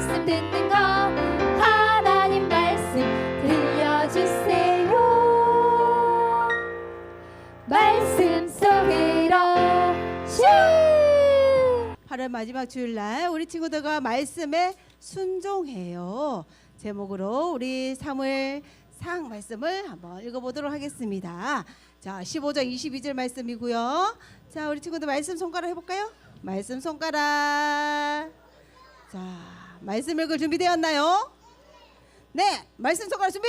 말씀 듣는 거 하나님 말씀 들려주세요. 말씀 속으로 슈 8월 마지막 주일날 우리 친구들과 말씀에 순종해요 제목으로 우리 사무엘상 말씀을 한번 읽어보도록 하겠습니다. 자, 15절 22절 말씀이고요. 자, 우리 친구들 말씀 손가락 해볼까요? 말씀 손가락. 자, 말씀 읽을 준비되었나요? 네, 말씀 손가락 준비.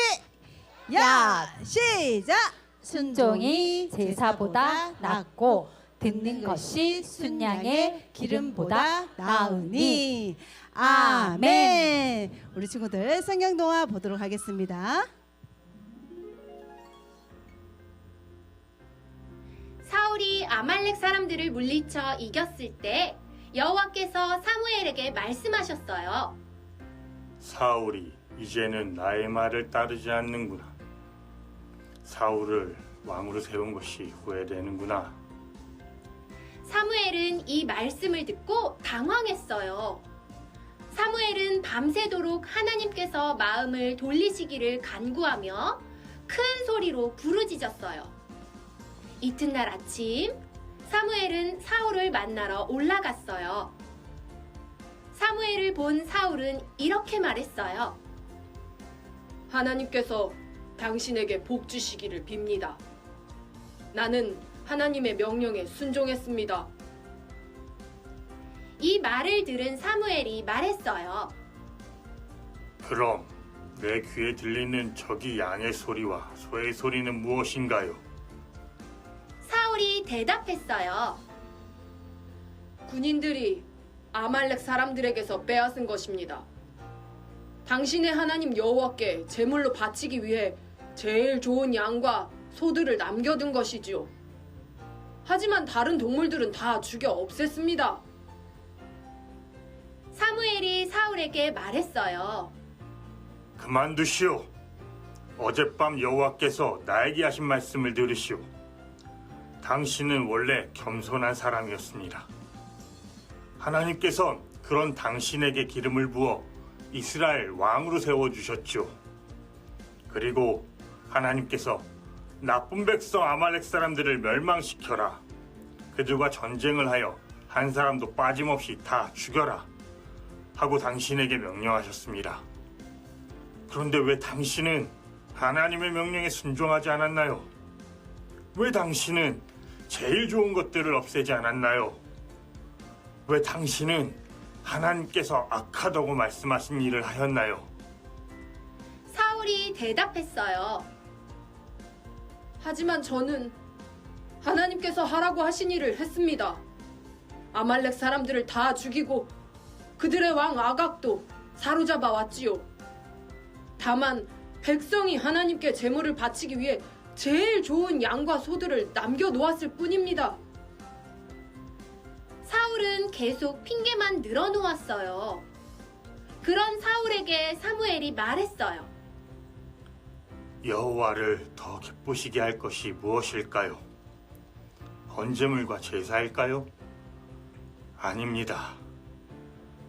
야, 시작. 순종이 제사보다 낫고 듣는 것이 순양의 기름보다 나으니. 아멘. 우리 친구들 성경동화 보도록 하겠습니다. 사울이 아말렉 사람들을 물리쳐 이겼을 때 여호와께서 사무엘에게 말씀하셨어요. 사울이 이제는 나의 말을 따르지 않는구나. 사울을 왕으로 세운 것이 후회되는구나. 사무엘은 이 말씀을 듣고 당황했어요. 사무엘은 밤새도록 하나님께서 마음을 돌리시기를 간구하며 큰 소리로 부르짖었어요. 이튿날 아침 사무엘은 사울을 만나러 올라갔어요. 사무엘을 본 사울은 이렇게 말했어요. 하나님께서 당신에게 복 주시기를 빕니다. 나는 하나님의 명령에 순종했습니다. 이 말을 들은 사무엘이 말했어요. 그럼 내 귀에 들리는 저기 양의 소리와 소의 소리는 무엇인가요? 사울이 대답했어요. 군인들이 아말렉 사람들에게서 빼앗은 것입니다. 당신의 하나님 여호와께 제물로 바치기 위해 제일 좋은 양과 소들을 남겨둔 것이지요. 하지만 다른 동물들은 다 죽여 없앴습니다. 사무엘이 사울에게 말했어요. 그만두시오. 어젯밤 여호와께서 나에게 하신 말씀을 들으시오. 당신은 원래 겸손한 사람이었습니다. 하나님께서 그런 당신에게 기름을 부어 이스라엘 왕으로 세워주셨죠. 그리고 하나님께서 나쁜 백성 아말렉 사람들을 멸망시켜라. 그들과 전쟁을 하여 한 사람도 빠짐없이 다 죽여라. 하고 당신에게 명령하셨습니다. 그런데 왜 당신은 하나님의 명령에 순종하지 않았나요? 왜 당신은 제일 좋은 것들을 없애지 않았나요? 왜 당신은 하나님께서 악하다고 말씀하신 일을 하였나요? 사울이 대답했어요. 하지만 저는 하나님께서 하라고 하신 일을 했습니다. 아말렉 사람들을 다 죽이고 그들의 왕 아각도 사로잡아 왔지요. 다만 백성이 하나님께 제물을 바치기 위해 제일 좋은 양과 소들을 남겨놓았을 뿐입니다. 사울은 계속 핑계만 늘어놓았어요. 그런 사울에게 사무엘이 말했어요. 여호와를 더 기쁘시게 할 것이 무엇일까요? 번제물과 제사일까요? 아닙니다.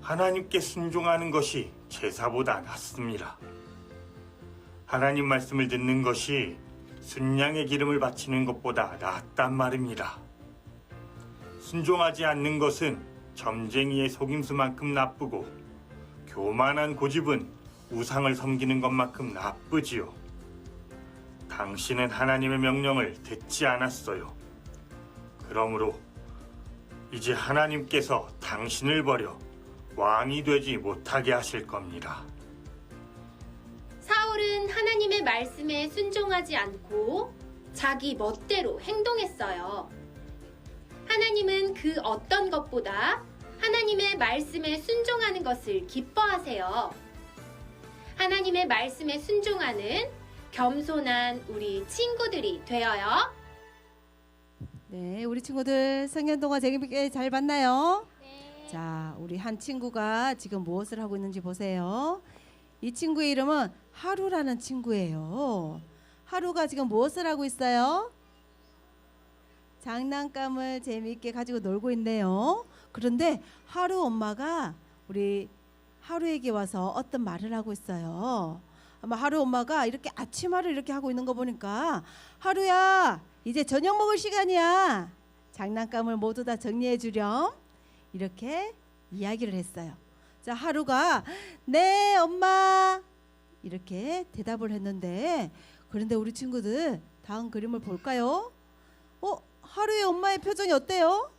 하나님께 순종하는 것이 제사보다 낫습니다. 하나님 말씀을 듣는 것이 순양의 기름을 바치는 것보다 낫단 말입니다. 순종하지 않는 것은 점쟁이의 속임수만큼 나쁘고 교만한 고집은 우상을 섬기는 것만큼 나쁘지요. 당신은 하나님의 명령을 듣지 않았어요. 그러므로 이제 하나님께서 당신을 버려 왕이 되지 못하게 하실 겁니다. 사울은 하나님의 말씀에 순종하지 않고 자기 멋대로 행동했어요. 하나님은 그 어떤 것보다 하나님의 말씀에 순종하는 것을 기뻐하세요. 하나님의 말씀에 순종하는 겸손한 우리 친구들이 되어요. 네, 우리 친구들 성경동화 재밌게 잘 봤나요? 네. 자, 우리 한 친구가 지금 무엇을 하고 있는지 보세요. 이 친구의 이름은 하루라는 친구예요. 하루가 지금 무엇을 하고 있어요? 장난감을 재미있게 가지고 놀고 있네요. 그런데 하루 엄마가 우리 하루에게 와서 어떤 말을 하고 있어요. 아마 하루 엄마가 이렇게 아침하루 이렇게 하고 있는 거 보니까 하루야 이제 저녁 먹을 시간이야. 장난감을 모두 다 정리해 주렴. 이렇게 이야기를 했어요. 자, 하루가 네 엄마 이렇게 대답을 했는데 그런데 우리 친구들 다음 그림을 볼까요? 하루의 엄마의 표정이 어때요?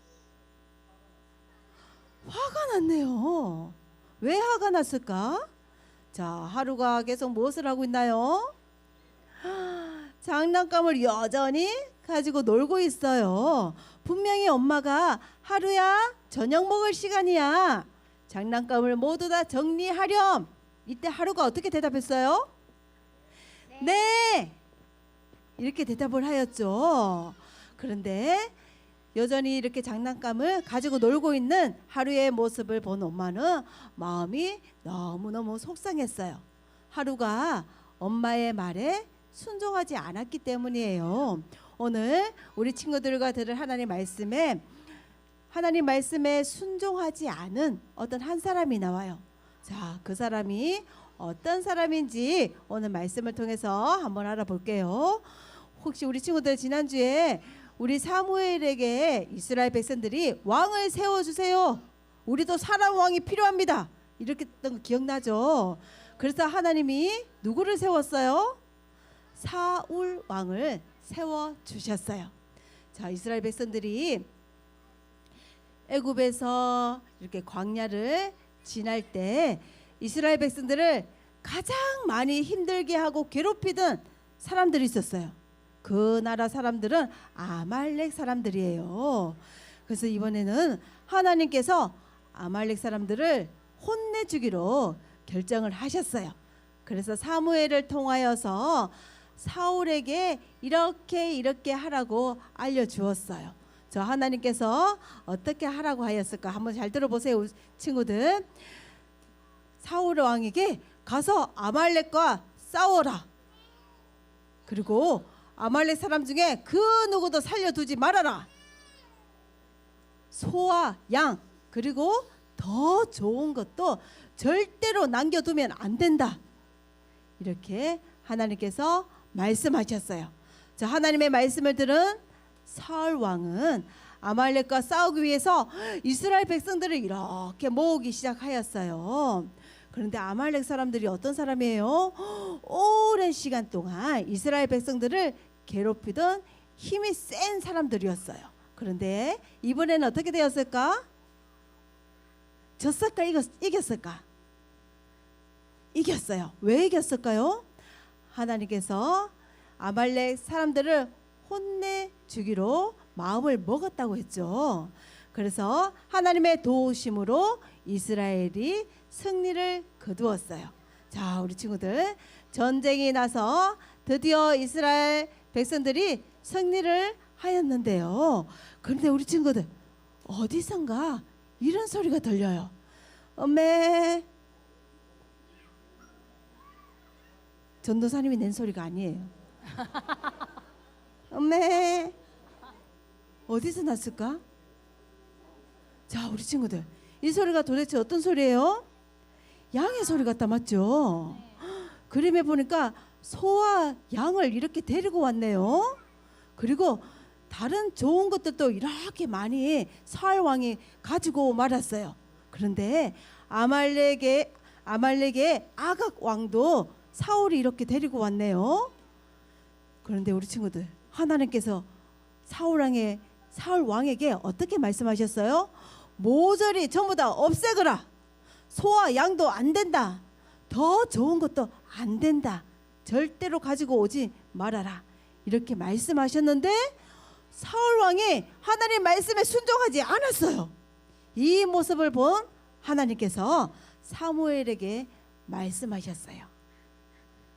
화가 났네요. 왜 화가 났을까? 자, 하루가 계속 무엇을 하고 있나요? 장난감을 여전히 가지고 놀고 있어요. 분명히 엄마가 하루야 저녁 먹을 시간이야. 장난감을 모두 다 정리하렴. 이때 하루가 어떻게 대답했어요? 네. 이렇게 대답을 하였죠. 그런데 여전히 이렇게 장난감을 가지고 놀고 있는 하루의 모습을 본 엄마는 마음이 너무너무 속상했어요. 하루가 엄마의 말에 순종하지 않았기 때문이에요. 오늘 우리 친구들과 들을 하나님 말씀에 순종하지 않은 어떤 한 사람이 나와요. 자, 그 사람이 어떤 사람인지 오늘 말씀을 통해서 한번 알아볼게요. 혹시 우리 친구들 지난주에 우리 사무엘에게 이스라엘 백성들이 왕을 세워주세요. 우리도 사람 왕이 필요합니다. 이렇게 했던 거 기억나죠? 그래서 하나님이 누구를 세웠어요? 사울 왕을 세워주셨어요. 자, 이스라엘 백성들이 애굽에서 이렇게 광야를 지날 때 이스라엘 백성들을 가장 많이 힘들게 하고 괴롭히던 사람들이 있었어요. 그 나라 사람들은 아말렉 사람들이에요. 그래서 이번에는 하나님께서 아말렉 사람들을 혼내주기로 결정을 하셨어요. 그래서 사무엘을 통하여서 사울에게 이렇게 하라고 알려주었어요. 저 하나님께서 어떻게 하라고 하였을까 한번 잘 들어보세요, 친구들. 사울 왕에게 가서 아말렉과 싸워라. 그리고 아말렉 사람 중에 그 누구도 살려두지 말아라. 소와 양 그리고 더 좋은 것도 절대로 남겨두면 안 된다. 이렇게 하나님께서 말씀하셨어요. 자, 하나님의 말씀을 들은 사울 왕은 아말렉과 싸우기 위해서 이스라엘 백성들을 이렇게 모으기 시작하였어요. 그런데 아말렉 사람들이 어떤 사람이에요? 오랜 시간 동안 이스라엘 백성들을 괴롭히던 힘이 센 사람들이었어요. 그런데 이번에는 어떻게 되었을까? 졌을까? 이겼을까? 이겼어요. 왜 이겼을까요? 하나님께서 아말렉 사람들을 혼내주기로 마음을 먹었다고 했죠. 그래서 하나님의 도우심으로 이스라엘이 승리를 거두었어요. 자, 우리 친구들, 전쟁이 나서 드디어 이스라엘 백성들이 승리를 하였는데요. 그런데 우리 친구들, 어디선가 이런 소리가 들려요. 엄매. 전도사님이 낸 소리가 아니에요. 엄매. 어디서 났을까? 자, 우리 친구들, 이 소리가 도대체 어떤 소리예요? 양의 소리 같다, 맞죠? 그림에 보니까 소와 양을 이렇게 데리고 왔네요. 그리고 다른 좋은 것들도 이렇게 많이 사울 왕이 가지고 말았어요. 그런데 아말렉의 아각 왕도 사울이 이렇게 데리고 왔네요. 그런데 우리 친구들, 하나님께서 사울 왕에게 어떻게 말씀하셨어요? 모조리 전부 다 없애거라. 소와 양도 안 된다. 더 좋은 것도 안 된다. 절대로 가지고 오지 말아라. 이렇게 말씀하셨는데 사울 왕이 하나님 말씀에 순종하지 않았어요. 이 모습을 본 하나님께서 사무엘에게 말씀하셨어요.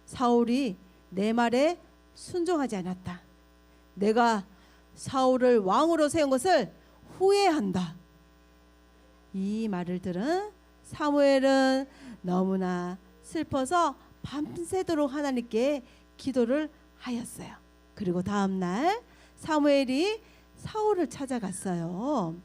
사울이 내 말에 순종하지 않았다. 내가 사울을 왕으로 세운 것을 후회한다. 이 말을 들은 사무엘은 너무나 슬퍼서 밤새도록 하나님께 기도를 하였어요. 그리고 다음 날 사무엘이 사울을 찾아갔어요.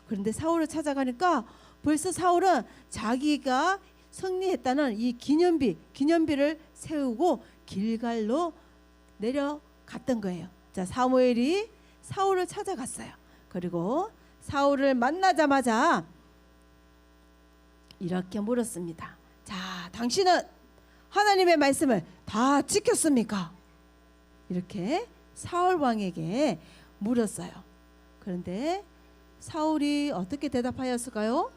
그런데 사울을 찾아가니까 벌써 사울은 자기가 승리했다는 이 기념비를 세우고 길갈로 내려갔던 거예요. 자, 사무엘이 사울을 찾아갔어요. 그리고 사울을 만나자마자 이렇게 물었습니다. 자, 당신은 하나님의 말씀을 다 지켰습니까? 이렇게 사울 왕에게 물었어요. 그런데 사울이 어떻게 대답하였을까요?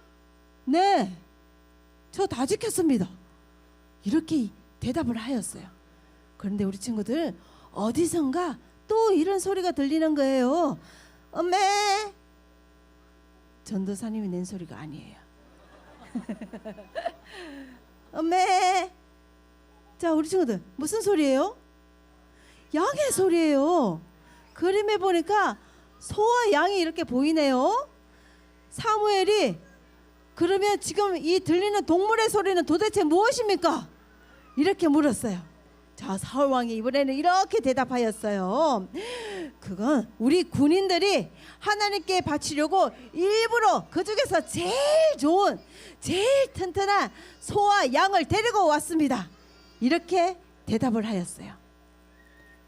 네, 저 다 지켰습니다. 이렇게 대답을 하였어요. 그런데 우리 친구들 어디선가 또 이런 소리가 들리는 거예요. 엄매, 전도사님이 낸 소리가 아니에요. 엄매. 자, 우리 친구들 무슨 소리예요? 양의 소리예요. 그림에 보니까 소와 양이 이렇게 보이네요. 사무엘이 그러면 지금 이 들리는 동물의 소리는 도대체 무엇입니까? 이렇게 물었어요. 자, 사울 왕이 이번에는 이렇게 대답하였어요. 그건 우리 군인들이 하나님께 바치려고 일부러 그 중에서 제일 좋은, 제일 튼튼한 소와 양을 데리고 왔습니다. 이렇게 대답을 하였어요.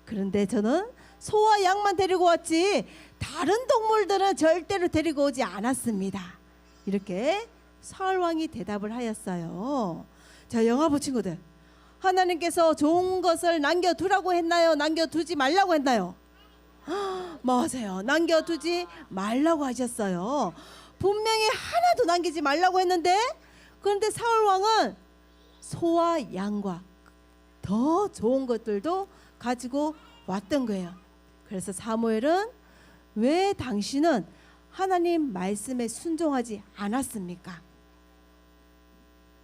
그런데 저는 소와 양만 데리고 왔지 다른 동물들은 절대로 데리고 오지 않았습니다. 이렇게 사울 왕이 대답을 하였어요. 자, 영화부 친구들, 하나님께서 좋은 것을 남겨두라고 했나요? 남겨두지 말라고 했나요? 맞아요. 남겨두지 말라고 하셨어요. 분명히 하나도 남기지 말라고 했는데, 그런데 사울 왕은 소와 양과 더 좋은 것들도 가지고 왔던 거예요. 그래서 사무엘은 왜 당신은 하나님 말씀에 순종하지 않았습니까?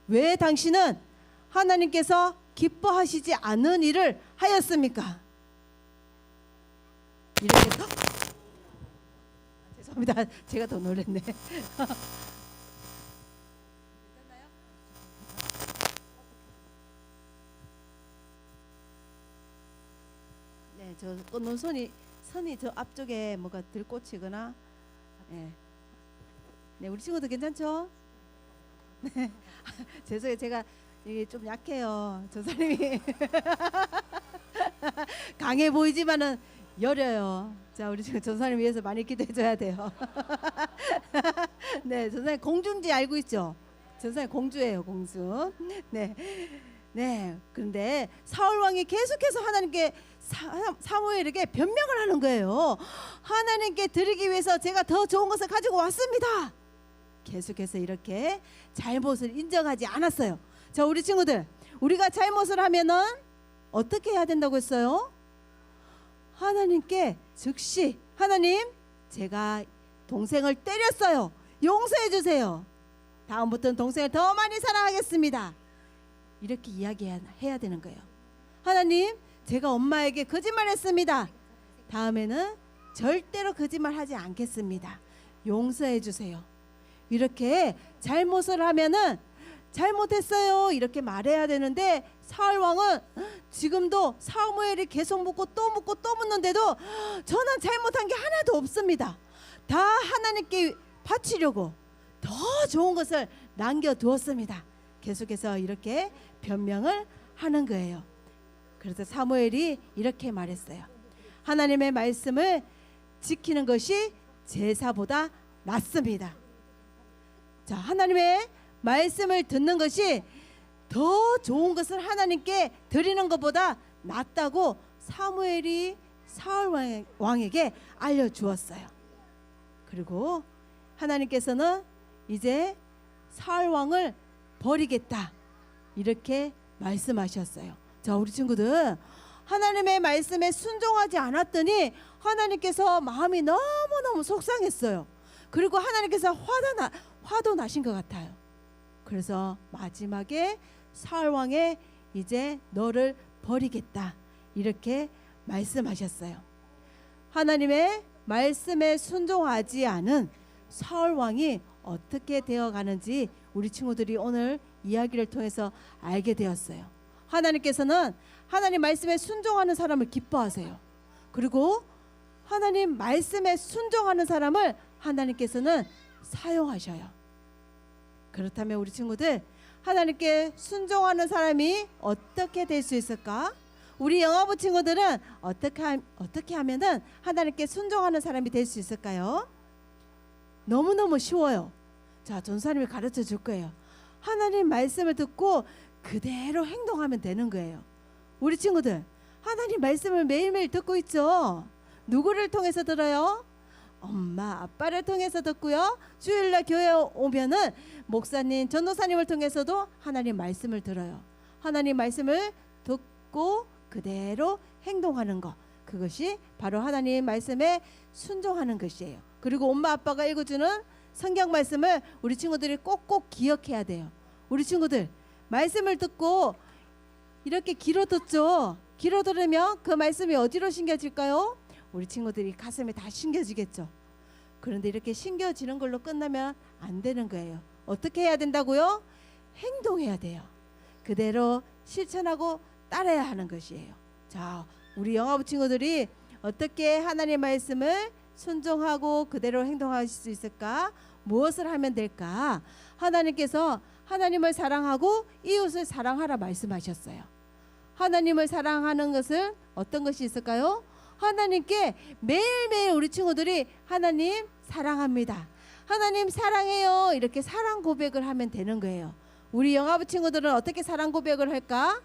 왜 당신은 하나님께서 기뻐하시지 않은 일을 하였습니까? 이렇게 죄송합니다. 제가 더 놀랐네. 네, 저 끊는 선이 저 앞쪽에 뭐가 들꽂히거나, 네, 네, 우리 친구들 괜찮죠? 네, 죄송해요. 제가 이게 좀 약해요. 저 사람이 강해 보이지만은 여려요. 자, 우리 지금 전사님 위해서 많이 기도해줘야 돼요. 네, 전사님 공주인지 알고 있죠? 전사님 공주예요, 공주. 네, 네. 그런데 사울 왕이 계속해서 하나님께 사무엘에게 변명을 하는 거예요. 하나님께 드리기 위해서 제가 더 좋은 것을 가지고 왔습니다. 계속해서 이렇게 잘못을 인정하지 않았어요. 자, 우리 친구들, 우리가 잘못을 하면은 어떻게 해야 된다고 했어요? 하나님께 즉시, 하나님, 제가 동생을 때렸어요. 용서해 주세요. 다음부터는 동생을 더 많이 사랑하겠습니다. 이렇게 이야기해야 되는 거예요. 하나님, 제가 엄마에게 거짓말했습니다. 다음에는 절대로 거짓말하지 않겠습니다. 용서해 주세요. 이렇게 잘못을 하면은 잘못했어요 이렇게 말해야 되는데, 사울 왕은 지금도 사무엘이 계속 묻고 또 묻고 또 묻는데도 저는 잘못한 게 하나도 없습니다. 다 하나님께 바치려고 더 좋은 것을 남겨두었습니다. 계속해서 이렇게 변명을 하는 거예요. 그래서 사무엘이 이렇게 말했어요. 하나님의 말씀을 지키는 것이 제사보다 낫습니다. 자, 하나님의 말씀을 듣는 것이 더 좋은 것을 하나님께 드리는 것보다 낫다고 사무엘이 사울 왕에게 알려주었어요. 그리고 하나님께서는 이제 사울 왕을 버리겠다 이렇게 말씀하셨어요. 자, 우리 친구들, 하나님의 말씀에 순종하지 않았더니 하나님께서 마음이 너무너무 속상했어요. 그리고 하나님께서 화도 나신 것 같아요. 그래서 마지막에 사울 왕에 이제 너를 버리겠다 이렇게 말씀하셨어요. 하나님의 말씀에 순종하지 않은 사울 왕이 어떻게 되어가는지 우리 친구들이 오늘 이야기를 통해서 알게 되었어요. 하나님께서는 하나님 말씀에 순종하는 사람을 기뻐하세요. 그리고 하나님 말씀에 순종하는 사람을 하나님께서는 사용하셔요. 그렇다면 우리 친구들, 하나님께 순종하는 사람이 어떻게 될 수 있을까? 우리 영화부 친구들은 어떻게 하면은 하나님께 순종하는 사람이 될 수 있을까요? 너무너무 쉬워요. 자, 전사님이 가르쳐 줄 거예요. 하나님 말씀을 듣고 그대로 행동하면 되는 거예요. 우리 친구들, 하나님 말씀을 매일매일 듣고 있죠? 누구를 통해서 들어요? 엄마, 아빠를 통해서 듣고요. 주일날 교회 오면은 목사님, 전도사님을 통해서도 하나님 말씀을 들어요. 하나님 말씀을 듣고 그대로 행동하는 것, 그것이 바로 하나님 말씀에 순종하는 것이에요. 그리고 엄마 아빠가 읽어주는 성경 말씀을 우리 친구들이 꼭꼭 기억해야 돼요. 우리 친구들 말씀을 듣고 이렇게 귀로 듣죠. 귀로 들으면 그 말씀이 어디로 심겨질까요? 우리 친구들이 가슴에 다 심겨지겠죠. 그런데 이렇게 심겨지는 걸로 끝나면 안 되는 거예요. 어떻게 해야 된다고요? 행동해야 돼요. 그대로 실천하고 따라야 하는 것이에요. 자, 우리 영화부 친구들이 어떻게 하나님 말씀을 순종하고 그대로 행동하실 수 있을까? 무엇을 하면 될까? 하나님께서 하나님을 사랑하고 이웃을 사랑하라 말씀하셨어요. 하나님을 사랑하는 것은 어떤 것이 있을까요? 하나님께 매일매일 우리 친구들이 하나님 사랑합니다, 하나님 사랑해요, 이렇게 사랑 고백을 하면 되는 거예요. 우리 영화부 친구들은 어떻게 사랑 고백을 할까?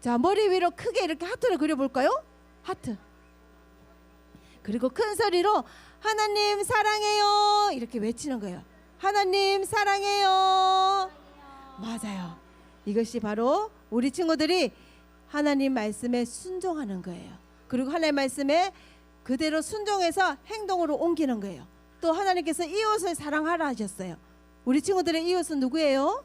자, 머리 위로 크게 이렇게 하트를 그려볼까요? 하트. 그리고 큰 소리로 하나님 사랑해요 이렇게 외치는 거예요. 하나님 사랑해요. 맞아요. 이것이 바로 우리 친구들이 하나님 말씀에 순종하는 거예요. 그리고 하나님 말씀에 그대로 순종해서 행동으로 옮기는 거예요. 또 하나님께서 이웃을 사랑하라 하셨어요. 우리 친구들의 이웃은 누구예요?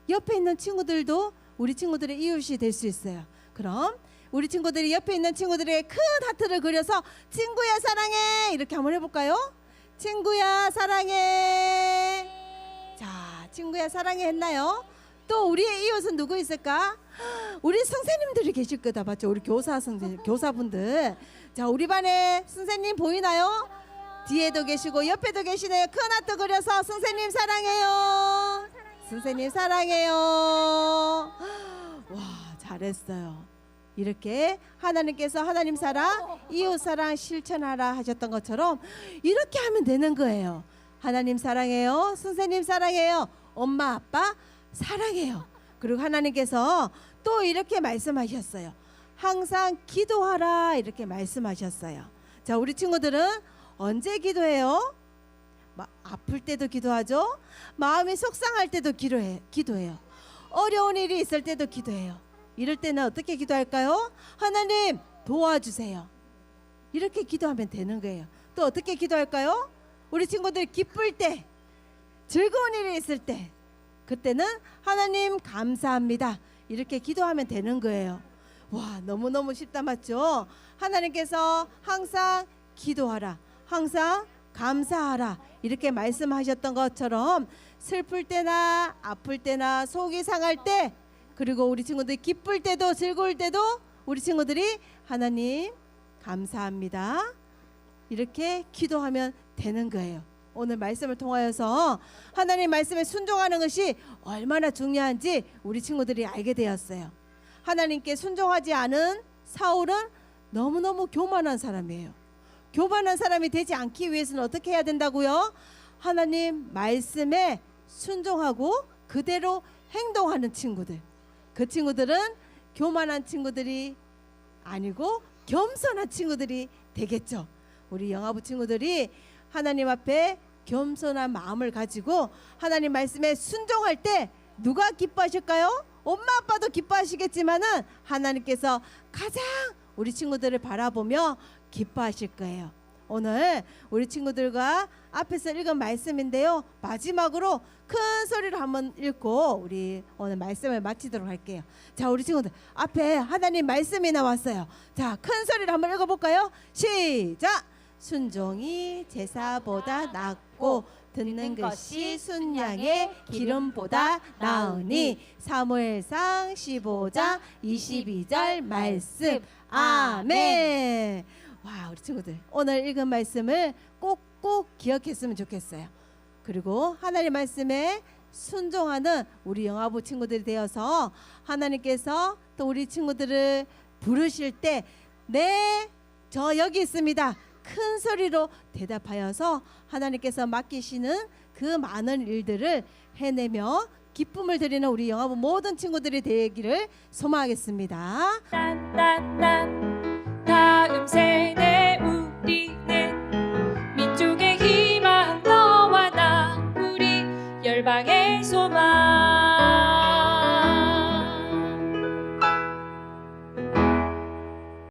옆에 있는 친구들도 우리 친구들의 이웃이 될 수 있어요. 그럼 우리 친구들이 옆에 있는 친구들에게 큰 하트를 그려서 친구야 사랑해 이렇게 한번 해볼까요? 친구야 사랑해. 자, 친구야 사랑해 했나요? 또 우리의 이웃은 누구 있을까? 우리 선생님들이 계실 거다, 맞죠? 우리 교사분들. 자, 우리 반에 선생님 보이나요? 뒤에도 계시고 옆에도 계시네요. 큰 하트 그려서 선생님 사랑해요. 선생님 사랑해요. 와, 잘했어요. 이렇게 하나님께서 하나님 사랑, 이웃 사랑 실천하라 하셨던 것처럼 이렇게 하면 되는 거예요. 하나님 사랑해요, 선생님 사랑해요, 엄마 아빠 사랑해요. 그리고 하나님께서 또 이렇게 말씀하셨어요. 항상 기도하라 이렇게 말씀하셨어요. 자, 우리 친구들은 언제 기도해요? 아플 때도 기도하죠. 마음이 속상할 때도 기도해요. 어려운 일이 있을 때도 기도해요. 이럴 때는 어떻게 기도할까요? 하나님 도와주세요. 이렇게 기도하면 되는 거예요. 또 어떻게 기도할까요? 우리 친구들이 기쁠 때, 즐거운 일이 있을 때, 그때는 하나님 감사합니다 이렇게 기도하면 되는 거예요. 와, 너무너무 쉽다, 맞죠? 하나님께서 항상 기도하라, 항상 감사하라 이렇게 말씀하셨던 것처럼 슬플 때나 아플 때나 속이 상할 때, 그리고 우리 친구들이 기쁠 때도 즐거울 때도 우리 친구들이 하나님 감사합니다 이렇게 기도하면 되는 거예요. 오늘 말씀을 통하여서 하나님 말씀에 순종하는 것이 얼마나 중요한지 우리 친구들이 알게 되었어요. 하나님께 순종하지 않은 사울은 너무너무 교만한 사람이에요. 교만한 사람이 되지 않기 위해서는 어떻게 해야 된다고요? 하나님 말씀에 순종하고 그대로 행동하는 친구들, 그 친구들은 교만한 친구들이 아니고 겸손한 친구들이 되겠죠. 우리 영화부 친구들이 하나님 앞에 겸손한 마음을 가지고 하나님 말씀에 순종할 때 누가 기뻐하실까요? 엄마 아빠도 기뻐하시겠지만은 하나님께서 가장 우리 친구들을 바라보며 기뻐하실 거예요. 오늘 우리 친구들과 앞에서 읽은 말씀인데요, 마지막으로 큰 소리로 한번 읽고 우리 오늘 말씀을 마치도록 할게요. 자, 우리 친구들 앞에 하나님 말씀이 나왔어요. 자, 큰 소리로 한번 읽어볼까요? 시작. 순종이 제사보다 낫고 듣는 것이 순양의 기름보다 나으니. 사무엘상 15장 22절 말씀. 아멘. 와, 우리 친구들 오늘 읽은 말씀을 꼭꼭 기억했으면 좋겠어요. 그리고 하나님 말씀에 순종하는 우리 영화부 친구들이 되어서 하나님께서 또 우리 친구들을 부르실 때 네, 저 여기 있습니다. 큰 소리로 대답하여서 하나님께서 맡기시는 그 많은 일들을 해내며 기쁨을 드리는 우리 영화부 모든 친구들이 되기를 소망하겠습니다. 딴딴딴